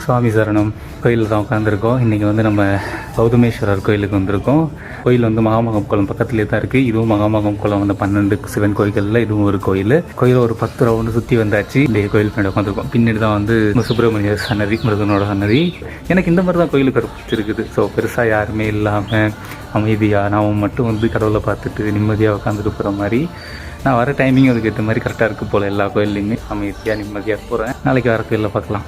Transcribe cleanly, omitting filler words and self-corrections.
சுவாமி சரணம். கோயிலில் தான் உட்காந்துருக்கோம். இன்றைக்கி வந்து நம்ம கௌதமேஸ்வரர் கோயிலுக்கு வந்திருக்கோம். கோயில் வந்து மகாமகம் குளம் பக்கத்துலேயே தான் இருக்குது. இதுவும் மகாமகம் குளம் வந்து 12 சிவன் கோயில்களில் இதுவும் ஒரு கோயில். கோயிலை ஒரு 10 ரவுண்டு சுற்றி வந்தாச்சு. இந்த கோயில் பின்னாடி உட்காந்துருக்கோம். பின்னாடி தான் வந்து சுப்பிரமணிய சன்னதி, முருகனோட சன்னதி. எனக்கு இந்த மாதிரி தான் கோயிலுக்கு பிடிச்சிருக்குது. ஸோ பெருசாக யாருமே இல்லாமல் அமைதியாக நான் மட்டும் வந்து கடவுளை பார்த்துட்டு நிம்மதியாக உட்காந்துட்டு போகிற மாதிரி. நான் வர டைமிங் அதுக்கு ஏற்ற மாதிரி கரெக்டாக இருக்குது போல். எல்லா கோயில்லையுமே அமைதியாக நிம்மதியாக போகிறேன். நாளைக்கு வர கோயிலில் பார்க்கலாம்.